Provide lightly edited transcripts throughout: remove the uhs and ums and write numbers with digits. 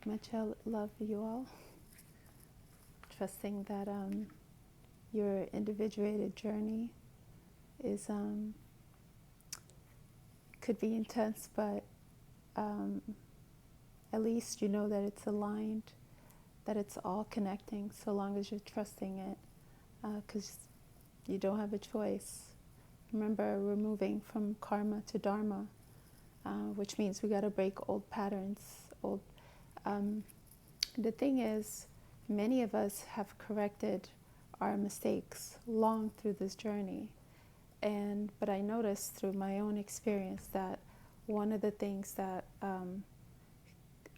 Much love you all. Trusting that your individuated journey is could be intense, but um, at least you know that it's aligned, that it's all connecting, so long as you're trusting it, because you don't have a choice. Remember, we're moving from karma to dharma, which means we got to break old patterns. The thing is, many of us have corrected our mistakes long through this journey, but I noticed through my own experience that one of the things that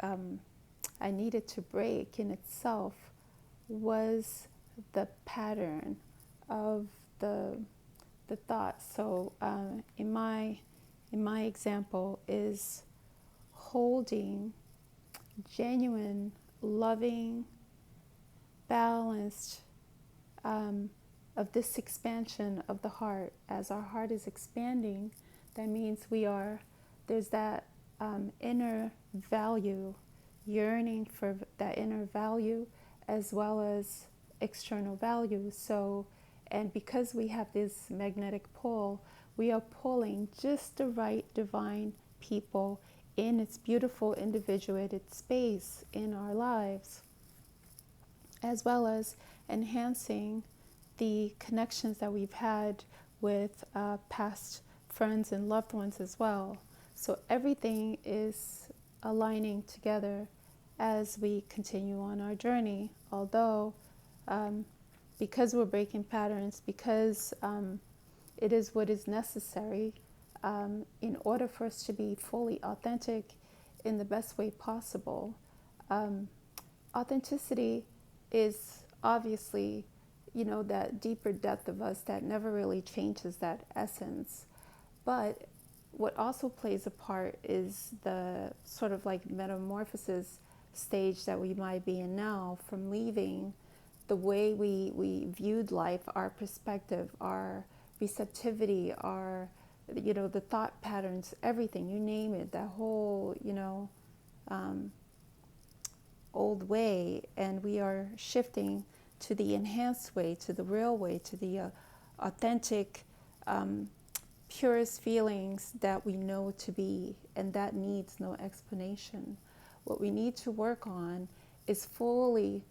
I needed to break in itself was the pattern of the thoughts. So in my example is holding genuine, loving, balanced of this expansion of the heart. As our heart is expanding, that means there's that inner value, yearning for that inner value as well as external value. So, and because we have this magnetic pull, we are pulling just the right divine people in its beautiful individuated space in our lives, as well as enhancing the connections that we've had with past friends and loved ones as well. So everything is aligning together as we continue on our journey. Although, because we're breaking patterns, because it is what is necessary in order for us to be fully authentic in the best way possible. Authenticity is obviously, that deeper depth of us that never really changes that essence. But what also plays a part is the sort of like metamorphosis stage that we might be in now, from leaving the way we viewed life, our perspective, our receptivity, our, the thought patterns, everything, you name it, that whole, old way, and we are shifting to the enhanced way, to the real way, to the authentic, purest feelings that we know to be, and that needs no explanation. What we need to work on is fully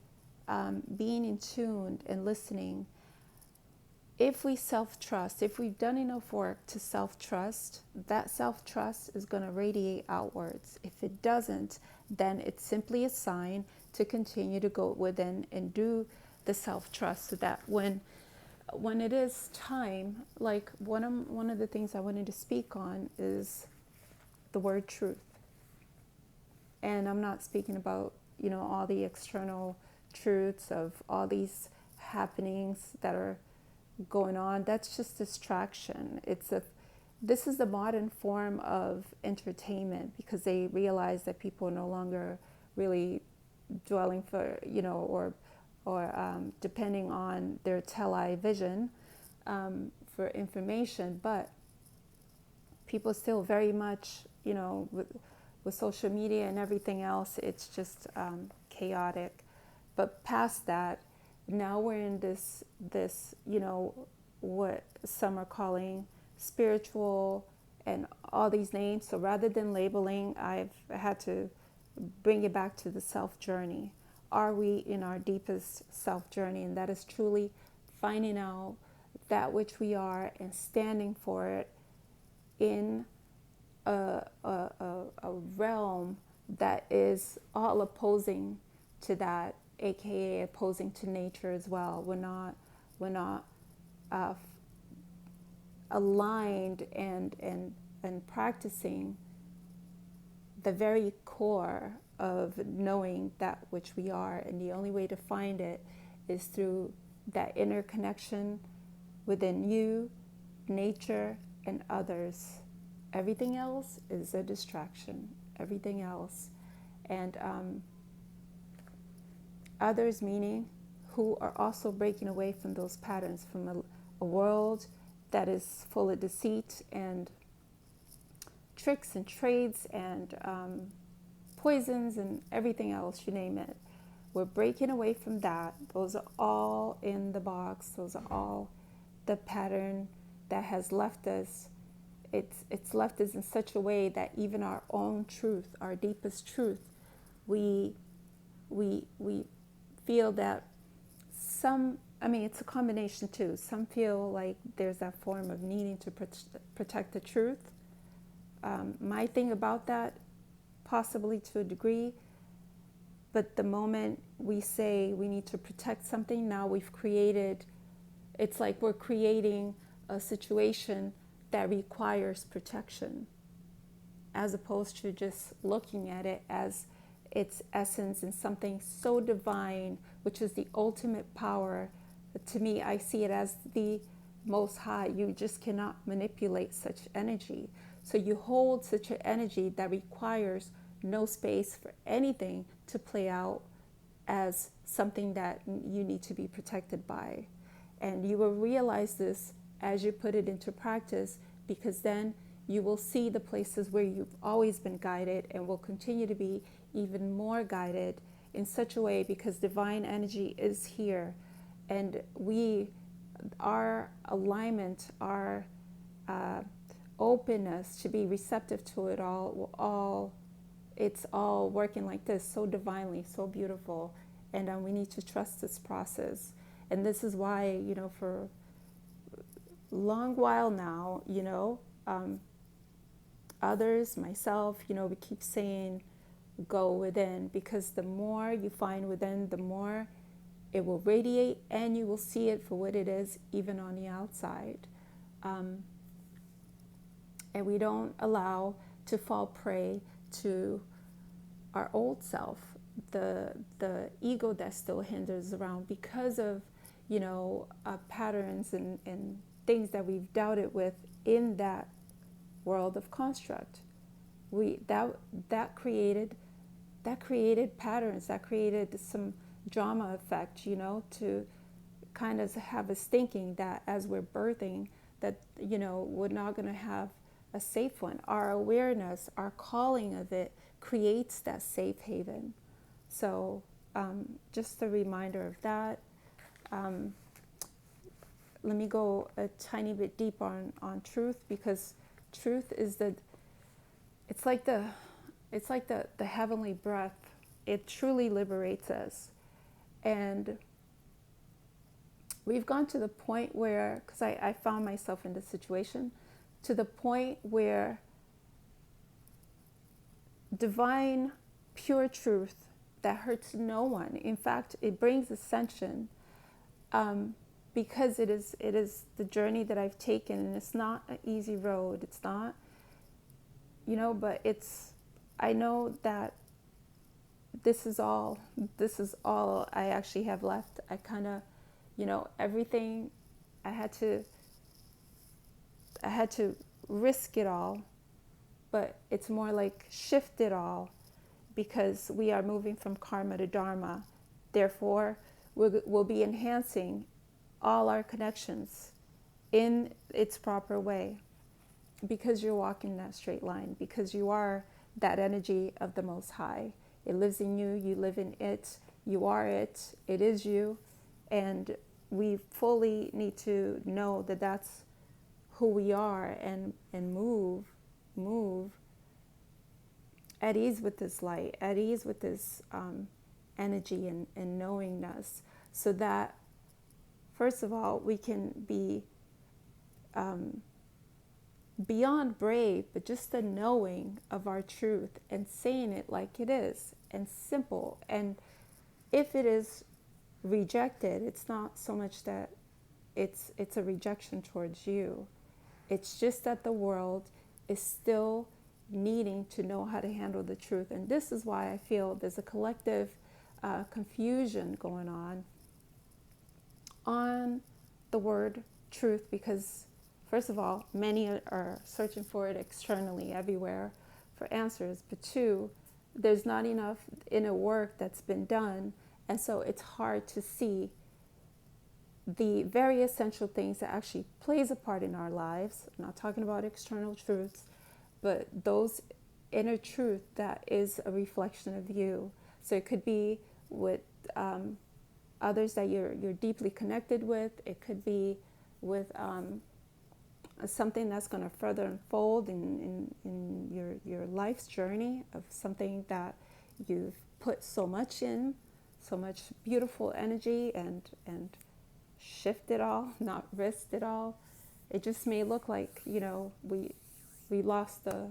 being in tune and listening. If we self-trust, if we've done enough work to self-trust, that self-trust is going to radiate outwards. If it doesn't, then it's simply a sign to continue to go within and do the self-trust, so that when it is time, like one of the things I wanted to speak on is the word truth. And I'm not speaking about, all the external truths of all these happenings that are going on. That's just distraction. This is the modern form of entertainment, because they realize that people are no longer really dwelling for, or depending on their television for information. But people still very much, with social media and everything else, it's just chaotic. But past that, now we're in this, what some are calling spiritual and all these names. So rather than labeling, I've had to bring it back to the self journey. Are we in our deepest self journey? And that is truly finding out that which we are and standing for it in a realm that is all opposing to that, aka opposing to nature as well. We're not aligned and practicing the very core of knowing that which we are, and the only way to find it is through that inner connection within you, nature, and others. Everything else is a distraction. Everything else. And others, meaning who are also breaking away from those patterns, from a world that is full of deceit and tricks and trades and poisons and everything else, you name it. We're breaking away from that. Those are all in the box. Those are all the pattern that has left us. It's left us in such a way that even our own truth, our deepest truth, we feel that it's a combination too. Some feel like there's that form of needing to protect the truth. My thing about that, possibly to a degree, but the moment we say we need to protect something, now it's like we're creating a situation that requires protection, as opposed to just looking at it as its essence and something so divine, which is the ultimate power. To me, I see it as the Most High. You just cannot manipulate such energy. So you hold such an energy that requires no space for anything to play out as something that you need to be protected by. And you will realize this as you put it into practice, because then you will see the places where you've always been guided and will continue to be even more guided in such a way, because divine energy is here. And our alignment, our openness to be receptive to it all, it's all working like this, so divinely, so beautiful. And we need to trust this process. And this is why, for a long while now, others, myself, we keep saying, go within, because the more you find within, the more it will radiate, and you will see it for what it is, even on the outside. And we don't allow to fall prey to our old self, the ego that still hinders around because of, patterns and things that we've doubted with in that world of construct. That created patterns, that created some drama effect, to kind of have us thinking that as we're birthing, that, we're not going to have a safe one. Our awareness, our calling of it creates that safe haven. So just a reminder of that. Let me go a tiny bit deep on truth, because truth is it's like the heavenly breath. It truly liberates us. And we've gone to the point where, because I found myself in this situation, to the point where divine, pure truth that hurts no one. In fact, it brings ascension, because it is the journey that I've taken, and it's not an easy road. It's not, but I know that this is all I actually have left. I kind of, everything, I had to risk it all, but it's more like shift it all, because we are moving from karma to dharma. Therefore, we'll be enhancing all our connections in its proper way, because you're walking that straight line, because you are that energy of the Most High. It lives in you, you live in it, you are it, it is you. And we fully need to know that that's who we are, and move at ease with this light, at ease with this energy and knowingness, so that, first of all, we can be beyond brave, but just the knowing of our truth and saying it like it is, and simple. And if it is rejected, it's not so much that it's a rejection towards you. It's just that the world is still needing to know how to handle the truth. And this is why I feel there's a collective confusion going on the word truth, because first of all, many are searching for it externally everywhere for answers, but two, there's not enough inner work that's been done, and so it's hard to see the very essential things that actually plays a part in our lives. I'm not talking about external truths, but those inner truth that is a reflection of you. So it could be with others that you're deeply connected with. It could be with something that's going to further unfold in your life's journey of something that you've put so much in, so much beautiful energy and shift it all, not risk it all. It just may look like, we lost the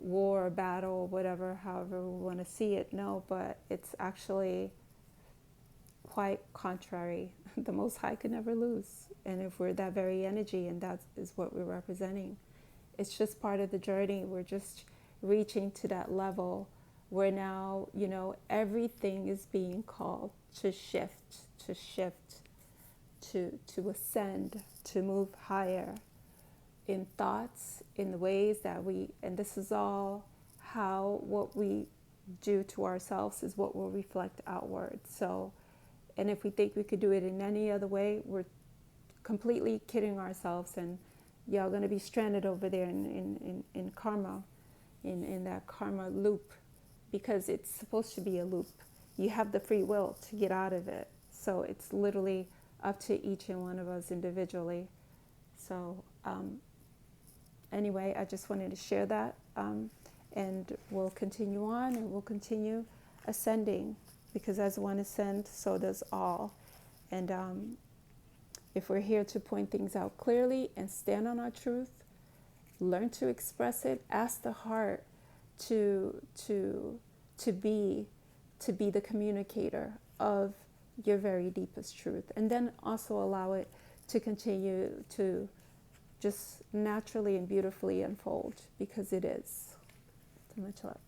war or battle or whatever, however we want to see it. No, but it's actually quite contrary. The Most High could never lose. And if we're that very energy, and that is what we're representing, it's just part of the journey. We're just reaching to that level where now, everything is being called to shift, to ascend, to move higher in thoughts, in the ways that and this is all how what we do to ourselves is what will reflect outward. So, and if we think we could do it in any other way, we're completely kidding ourselves, and y'all going to be stranded over there in karma, in that karma loop, because it's supposed to be a loop. You have the free will to get out of it. So it's literally up to each and one of us individually. So anyway, I just wanted to share that, and we'll continue on, and we'll continue ascending, because as one ascends, so does all. And if we're here to point things out clearly and stand on our truth, learn to express it, ask the heart to be the communicator of your very deepest truth, and then also allow it to continue to just naturally and beautifully unfold, because it is. So much love.